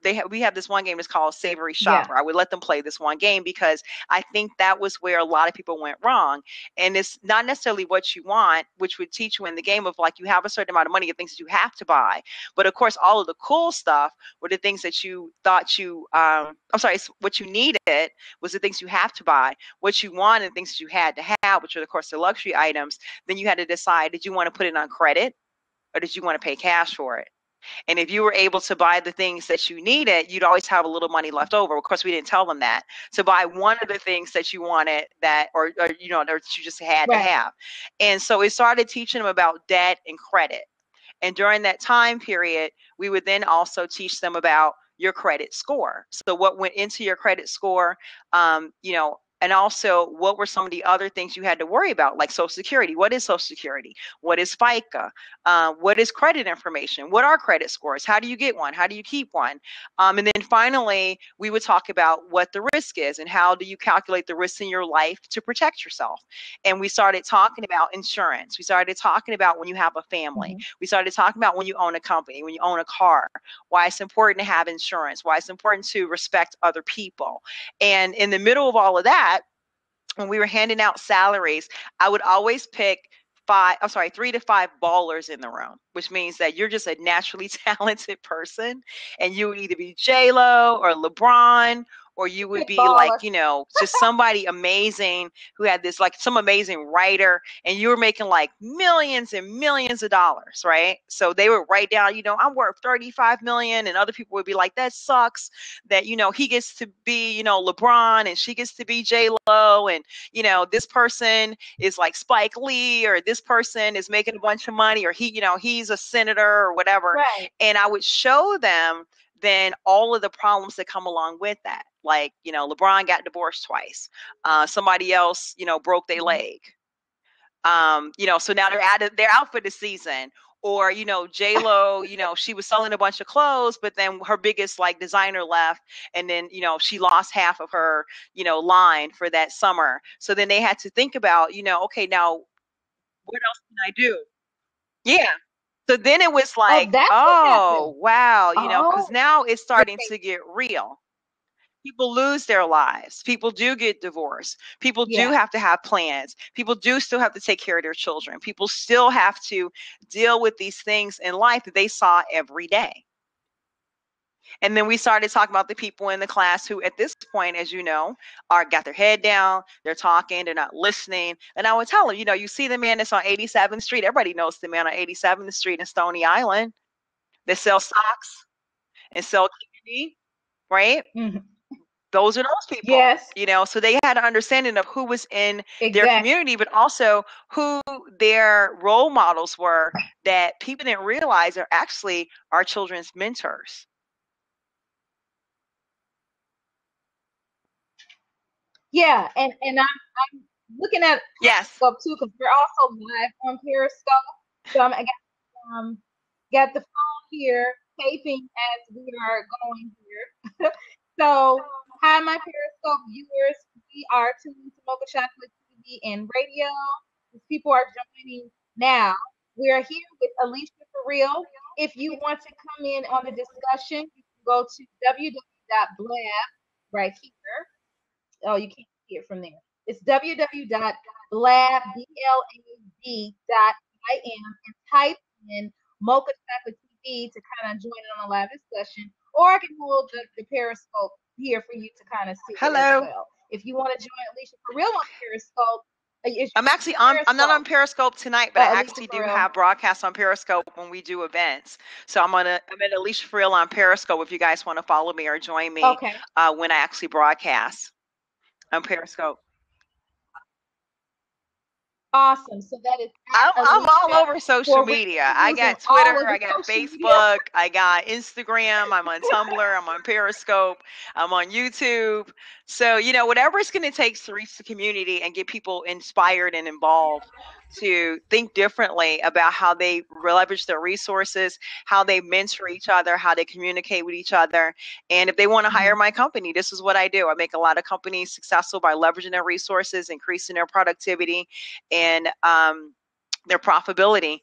we have this one game that's called Savory Yeah. Shopper. I would let them play this one game because I think that was where a lot of people went wrong. And it's not necessarily what you want, which would teach you in the game of like you have a certain amount of money of things that you have to buy. But of course, all of the cool stuff were the things that you thought what you needed was the things you have to buy. What you wanted, the things that you had to have, which are of course the luxury items. Then you had to decide, did you want to put it on credit or did you want to pay cash for it? And if you were able to buy the things that you needed, you'd always have a little money left over. Of course, we didn't tell them that. So buy one of the things that you wanted or that you just had to Right. have. And so it started teaching them about debt and credit. And during that time period, we would then also teach them about your credit score. So what went into your credit score, and also what were some of the other things you had to worry about, like Social Security. What is Social Security? What is FICA? What is credit information? What are credit scores? How do you get one? How do you keep one? And then finally, we would talk about what the risk is and how do you calculate the risks in your life to protect yourself. And we started talking about insurance. We started talking about when you have a family. Hmm. We started talking about when you own a company, when you own a car, why it's important to have insurance, why it's important to respect other people. And in the middle of all of that, when we were handing out salaries, I would always pick 3 to 5 ballers in the room, which means that you're just a naturally talented person and you would either be J-Lo or LeBron or you would Big be like, baller. just somebody amazing who had this, like some amazing writer, and you were making like millions and millions of dollars, right? So they would write down, I'm worth 35 million, and other people would be like, that sucks that, he gets to be, LeBron, and she gets to be J Lo, and, this person is like Spike Lee, or this person is making a bunch of money, or he's a senator or whatever. Right. And I would show them then all of the problems that come along with that. Like, LeBron got divorced twice. Somebody else, broke their Mhm. leg. So now they're out for the season. Or, J Lo, she was selling a bunch of clothes, but then her biggest like designer left, and then, she lost half of her, line for that summer. So then they had to think about, okay, now what else can I do? Yeah. So then it was Oh, like, that's what happened. oh, wow, because Oh, now it's starting great. to get real. People lose their lives. People do get divorced. People do Yeah. have to have plans. People do still have to take care of their children. People still have to deal with these things in life that they saw every day. And then we started talking about the people in the class who, at this point, as you know, are got their head down, they're talking, they're not listening. And I would tell them, you see the man that's on 87th Street. Everybody knows the man on 87th Street in Stony Island that sells socks and sell candy, right? Mhm. Those are those people, Yes, so they had an understanding of who was in their exactly. community, but also who their role models were, that people didn't realize are actually our children's mentors. Yeah, and I'm looking at Yes. Periscope too because we're also live on Periscope. So I got the phone here taping as we are going here. So hi, my Periscope viewers. We are tuning to Mocha Chocolate TV and radio. As people are joining now, we are here with Alisha for real. If you want to come in on the discussion, you can go to www.blab right here. Oh, you can't see it from there. It's www.blab.in and type in Mocha Chocolate TV to kind of join in on a live discussion. Or I can hold the Periscope here for you to kind of see it as Hello. well. If you want to join Alicia for real on Periscope, it's I'm actually on. I'm not on Periscope. Periscope tonight, but I Alicia actually for do real. have broadcasts on Periscope when we do events. So I'm at Alicia Frill on Periscope if you guys want to follow me or join me Okay. when I actually broadcast on Periscope. Awesome. So that is at I'm all Alicia over social for real media. I using got all Twitter, of the I got social media. Facebook, I got Instagram, I'm on Tumblr, I'm on Periscope, I'm on YouTube. So, whatever it's going to take to reach the community and get people inspired and involved to think differently about how they leverage their resources, how they mentor each other, how they communicate with each other. And if they want to hire Mhm. my company, this is what I do. I make a lot of companies successful by leveraging their resources, increasing their productivity, and their profitability.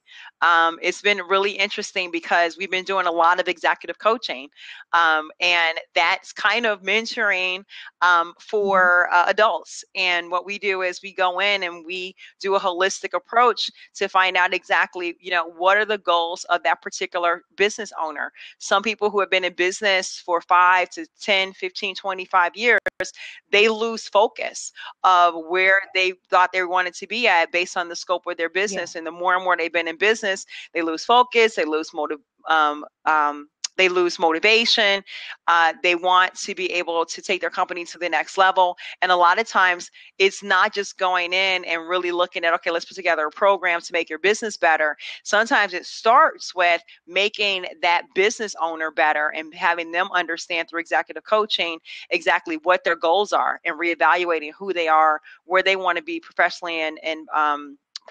It's been really interesting because we've been doing a lot of executive coaching, and that's kind of mentoring Mhm. for adults. And what we do is we go in and we do a holistic approach to find out exactly, what are the goals of that particular business owner. Some people who have been in business for 5 to 10, 15, 25 years, they lose focus of where they thought they wanted to be at based on the scope of their Yeah. business. And the more and more they've been in business, they lose focus, um, um, they lose motivation. They want to be able to take their company to the next level. And a lot of times it's not just going in and really looking at, okay, let's put together a program to make your business better. Sometimes it starts with making that business owner better and having them understand through executive coaching exactly what their goals are and reevaluating who they are, where they want to be professionally and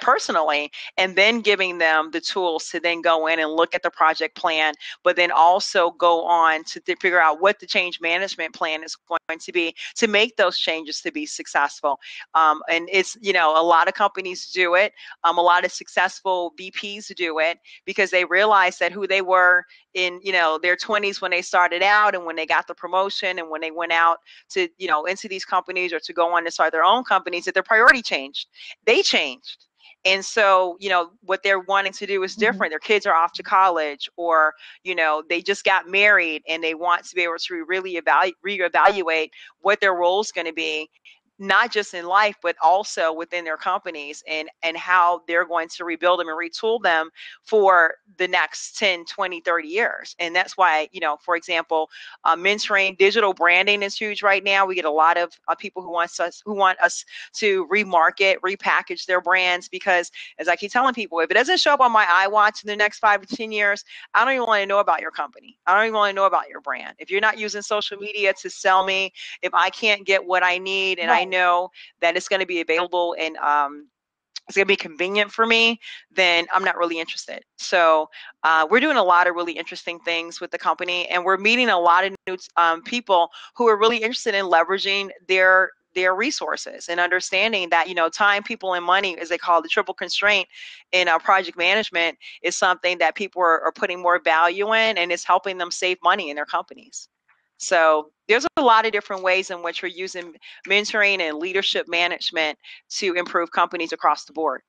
personally, and then giving them the tools to then go in and look at the project plan, but then also go on to figure out what the change management plan is going to be to make those changes to be successful. And it's, a lot of companies do it. A lot of successful VPs do it because they realize that who they were in, their 20s when they started out and when they got the promotion and when they went out to, into these companies or to go on to start their own companies, that their priority changed. They changed. And so, what they're wanting to do is Mhm. different. Their kids are off to college, or, they just got married and they want to be able to really reevaluate what their role is going to be, not just in life, but also within their companies, and how they're going to rebuild them and retool them for the next 10, 20, 30 years. And that's why, for example, mentoring digital branding is huge right now. We get a lot of people who want us to remarket, repackage their brands, because as I keep telling people, if it doesn't show up on my iWatch in the next 5 to 10 years, I don't even want to know about your company. I don't even want to know about your brand. If you're not using social media to sell me, if I can't get what I need and I Right. know that it's going to be available and it's going to be convenient for me, then I'm not really interested. So we're doing a lot of really interesting things with the company, and we're meeting a lot of new people who are really interested in leveraging their resources and understanding that, time, people, and money, as they call it, the triple constraint in project management, is something that people are putting more value in, and it's helping them save money in their companies. So there's a lot of different ways in which we're using mentoring and leadership management to improve companies across the board.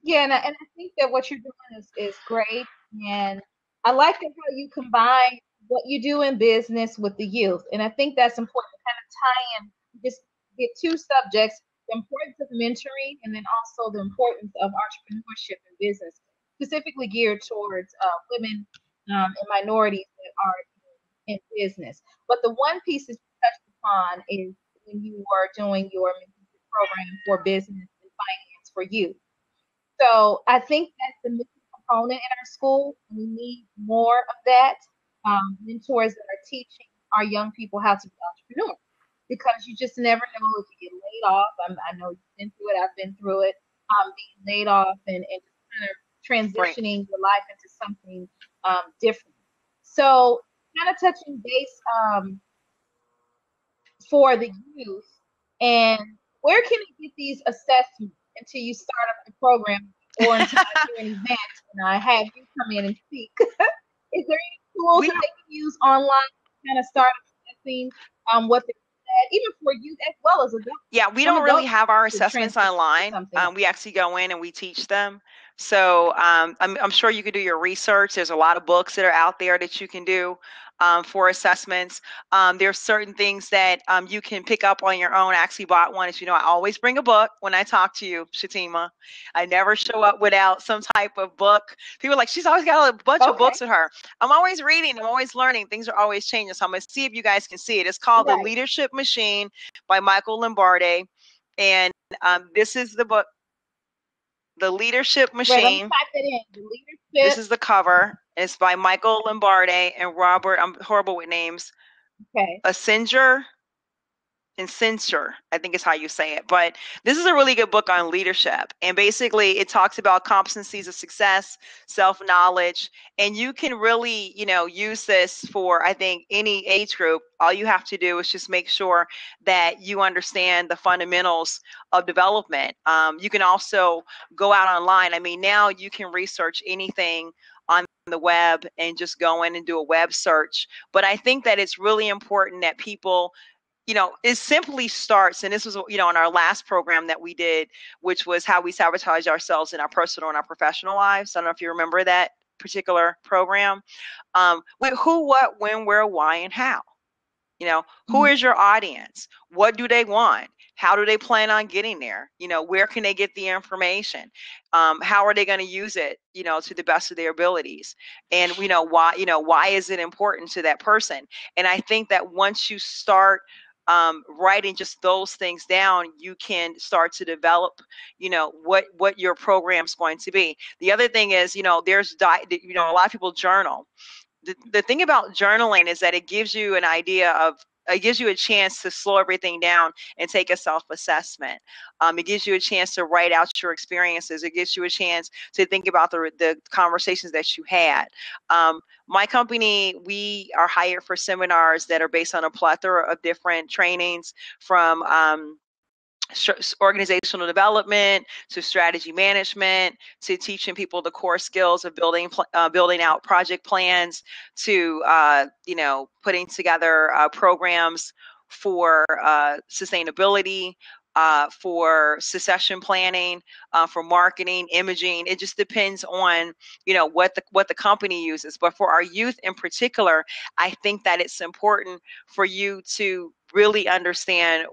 Yeah, and I think that what you're doing is great. And I like that how you combine what you do in business with the youth. And I think that's important to kind of tie in, just get two subjects, the importance of mentoring and then also the importance of entrepreneurship and business, specifically geared towards women and minorities that are in business. But the one piece that you touched upon is when you are doing your mentorship program for business and finance for youth. So I think that's the missing component in our school. We need more of that. Mentors that are teaching our young people how to be entrepreneurs, because you just never know if you get laid off. I know you've been through it. I've been through it. Being laid off and just kind of Right. transitioning your life into something different. So kind of touching base for the youth, and where can I get these assessments until you start up the program or until I do an event and I have you come in and speak? Is there any tools we that they can use online to kind of start assessing what they're good at, even for youth as well as adults? Yeah, we Some don't really adults have our to assessments transition to online. something else. We actually go in and we teach them. So I'm sure you could do your research. There's a lot of books that are out there that you can do for assessments. There's certain things that you can pick up on your own. I actually bought one. As you know, I always bring a book when I talk to you, Shatima. I never show up without some type of book. People are like, she's always got a bunch of Okay, books with her. I'm always reading. I'm always learning. Things are always changing. So I'm going to see if you guys can see it. It's called The right, Leadership Machine by Michael Lombardi. And this is the book, The Leadership right. I'm gonna Machine. type that in. The This leadership. is the cover. It's by Michael Lombardi and Robert, I'm horrible with names, Okay. Asinger and censure, I think is how you say it. But this is a really good book on leadership. And basically, it talks about competencies of success, self knowledge. And you can really, use this for, I think, any age group. All you have to do is just make sure that you understand the fundamentals of development. You can also go out online. I mean, now you can research anything on the web and just go in and do a web search. But I think that it's really important that people, it simply starts, and this was, in our last program that we did, which was how we sabotage ourselves in our personal and our professional lives. I don't know if you remember that particular program. With who, what, when, where, why, and how. Who Mhm. is your audience? What do they want? How do they plan on getting there? Where can they get the information? How are they going to use it, to the best of their abilities? And why is it important to that person? And I think that once you start writing just those things down, you can start to develop, what your program's going to be. The other thing is, a lot of people journal. The thing about journaling is that it gives you an idea of, it gives you a chance to slow everything down and take a self-assessment. It gives you a chance to write out your experiences. It gives you a chance to think about the conversations that you had. My company, we are hired for seminars that are based on a plethora of different trainings, from organizational development to strategy management to teaching people the core skills of building out project plans to putting together programs for sustainability, for succession planning, for marketing, imaging. It just depends on what the company uses. But for our youth in particular, I think that it's important for you to really understand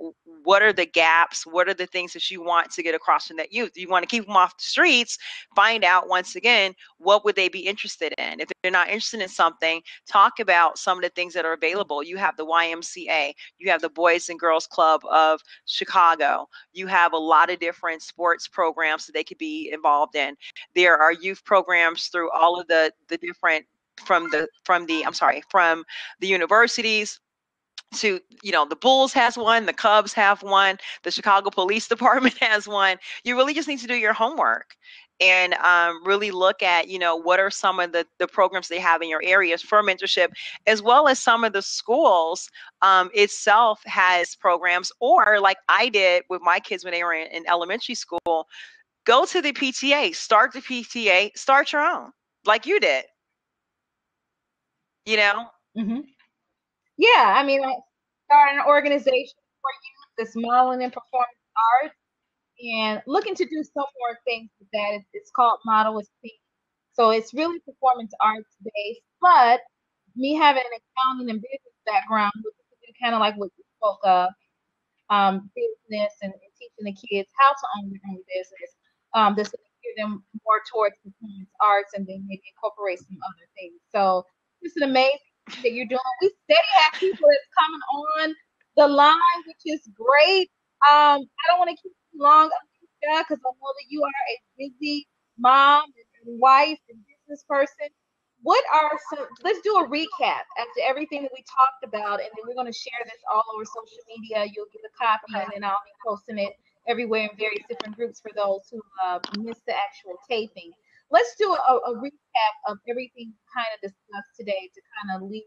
what are the gaps, what are the things that you want to get across in that youth. You want to keep them off the streets, find out once again what would they be interested in. If they're not interested in something, talk about some of the things that are available. You have the YMCA, you have the Boys and Girls Club of Chicago, you have a lot of different sports programs that they could be involved in. There are youth programs through all of the different from the universities to the Bulls has one, the Cubs have one, the Chicago Police Department has one. You really just need to do your homework and really look at what are some of the programs they have in your areas for mentorship, as well as some of the schools itself has programs, or like I did with my kids when they were in elementary school, go to the PTA, start the PTA, start your own like you did, you know. Hmm. Yeah, I mean, I started an organization for youth, this modeling and performance arts, and looking to do some more things with that. It's called Model with Speed. So it's really performance arts based, but me having an accounting and business background, which is kind of like what you spoke of, business and teaching the kids how to own their own business. This will gear them more towards performance arts and then maybe incorporate some other things. So it's an amazing thing that you're doing. We steady have people that's coming on the line, which is great. I don't want to keep you long, Alisha, because I know that you are a busy mom and wife and business person. What are some, let's do a recap after everything that we talked about, and then we're going to share this all over social media. You'll get a copy, Okay. and then I'll be posting it everywhere in various different groups for those who missed the actual taping. Let's do a recap of everything we kind of discussed today to kind of leave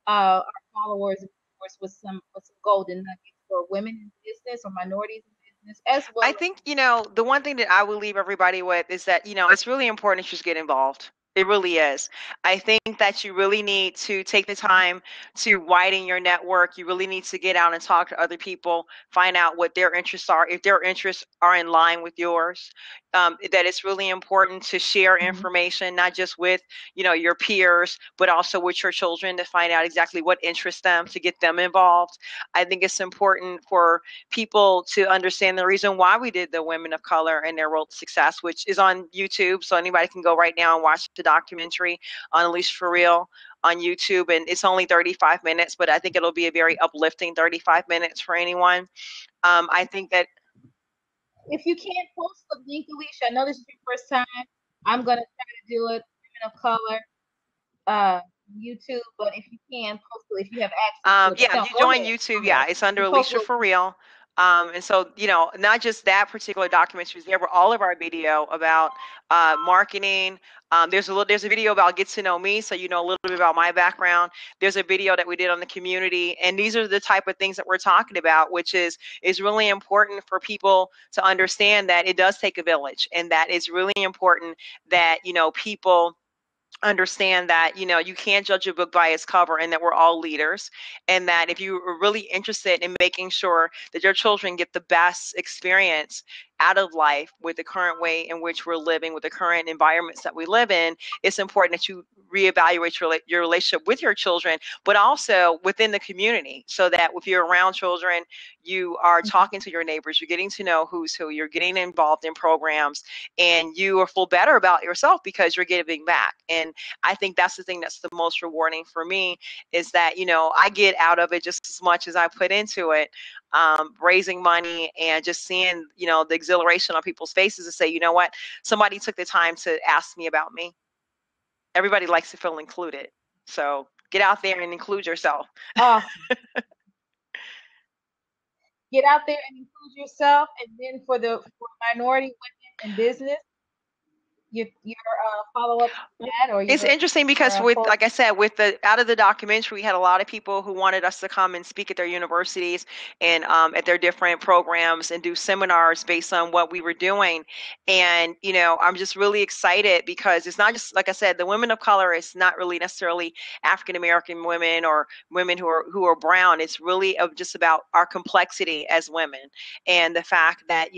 our followers and viewers with some golden nuggets for women in business or minorities in business, as I well as think, the one thing that I will leave everybody with is that, it's really important to just get involved. It really is. I think that you really need to take the time to widen your network. You really need to get out and talk to other people, find out what their interests are, if their interests are in line with yours. That it's really important to share mhm, information, not just with, your peers, but also with your children to find out exactly what interests them to get them involved. I think it's important for people to understand the reason why we did the Women of Color and Their Road to Success, which is on YouTube. So anybody can go right now and watch the documentary on Alisha for Real on YouTube. And it's only 35 minutes, but I think it'll be a very uplifting 35 minutes for anyone. I think that if you can't post the link, Alicia, I know this is your first time. I'm gonna try to do it. Women of color, uh, YouTube, but if you can post it, if you have access to it. But Yeah, no, if you go join ahead, YouTube, go ahead. yeah, it's under You post a Alicia little. for Real. And so, not just that particular documentary is there, but all of our video about marketing. There's a video about get to know me, so you know a little bit about my background. There's a video that we did on the community, and these are the type of things that we're talking about, which is really important for people to understand that it does take a village, and that it's really important that people understand that you can't judge a book by its cover, and that we're all leaders, and that if you are really interested in making sure that your children get the best experience out of life with the current way in which we're living, with the current environments that we live in, it's important that you reevaluate your relationship with your children, but also within the community, so that if you're around children, you are talking to your neighbors, you're getting to know who's who, you're getting involved in programs, and you will feel better about yourself because you're giving back. And I think that's the thing that's the most rewarding for me, is that I get out of it just as much as I put into it. Raising money and just seeing the exhilaration on people's faces to say, you know what, somebody took the time to ask me about me. Everybody likes to feel included, so get out there and include yourself. Awesome. Get out there and include yourself, and then for the minority women in business, your follow up to that, or It's interesting your because with, quote? like I said, with the out of the documentary, we had a lot of people who wanted us to come and speak at their universities and at their different programs and do seminars based on what we were doing. And I'm just really excited because it's not just, like I said, the women of color is not really necessarily African American women or women who are brown. It's really just about our complexity as women and the fact that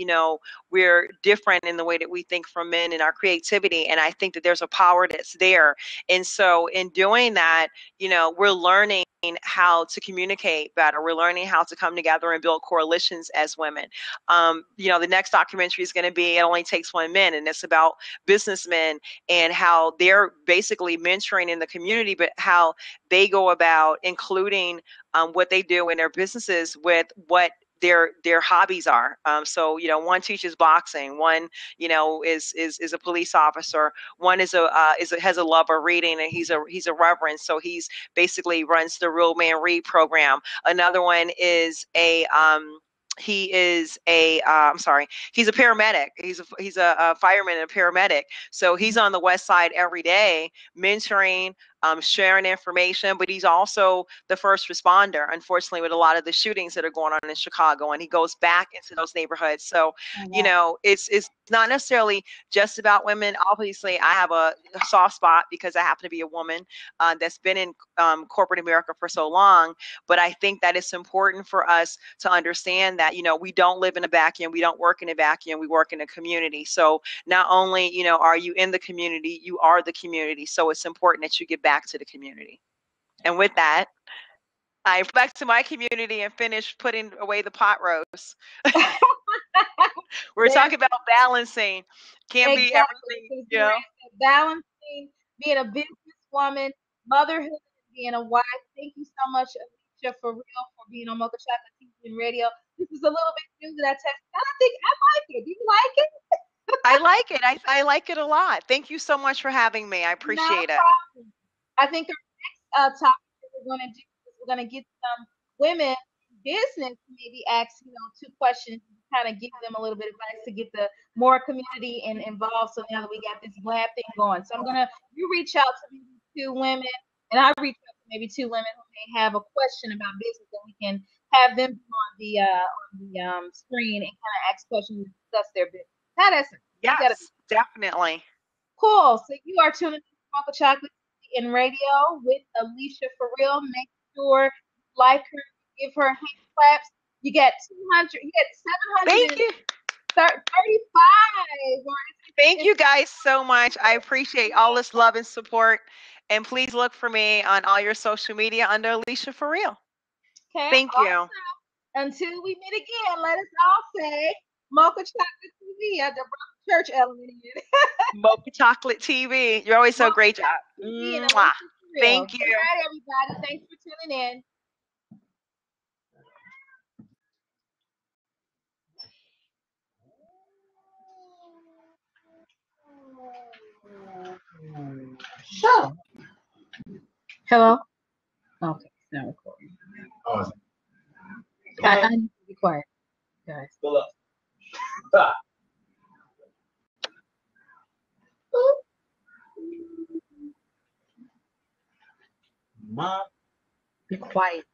we're different in the way that we think from men and our creativity. And I think that there's a power that's there. And so in doing that, we're learning how to communicate better. We're learning how to come together and build coalitions as women. The next documentary is going to be It Only Takes One Man, and it's about businessmen and how they're basically mentoring in the community, but how they go about including what they do in their businesses with what their hobbies are. So one teaches boxing, one is a police officer, one has a love of reading, and he's a reverend, so he's basically runs the Real Man Read program. Another one is a he is a I'm sorry, he's a paramedic. He's a fireman and a paramedic, so he's on the west side every day mentoring, sharing information, but he's also the first responder, unfortunately, with a lot of the shootings that are going on in Chicago, and he goes back into those neighborhoods. So, Oh, wow. it's not necessarily just about women. Obviously, I have a soft spot because I happen to be a woman that's been in corporate America for so long, but I think that it's important for us to understand that, we don't live in a vacuum, we don't work in a vacuum, we work in a community. So not only, are you in the community, you are the community. So it's important that you give back to the community. And with that, I back to my community and finish putting away the pot roast. We're That's talking about balancing. Can't be exactly, everything, because you were balancing being a businesswoman, motherhood, and being a wife. Thank you so much, Alicia, for real, for being on Mocha Chocolate TV and radio. This is a little bit new to that text. I think I like it. Do you like it? I like it. I like it a lot. Thank you so much for having me. I Not a appreciate it. problem. I think our next topic that we're going to do is we're going to get some women in business to maybe ask, 2 questions, kind of give them a little bit of advice to get the more community and involved. So now that we got this lab thing going, so you reach out to maybe 2 women, and I reach out to maybe 2 women who may have a question about business, and we can have them on the screen and kind of ask questions and discuss their business. How that's we got to Yes, definitely. cool. So you are tuning in to Mocha Chocolate TV and radio with Alisha for real. Make sure you like her, give her hand claps. You got 200, you got Thank you. 735. Thank you guys so much. I appreciate all this love and support. And please look for me on all your social media under Alicia for real. Okay, Thank you. awesome. Until we meet again, let us all say Mocha Chocolate TV at the church element in it. Mocha Chocolate TV. You're always so Mocha great job. Chocolate TV and Mwah. Alicia for real. Thank Good you. night, everybody. Thanks for tuning in. So, hello. Okay, it's not recording. Oh, I need to be quiet, guys. Be quiet.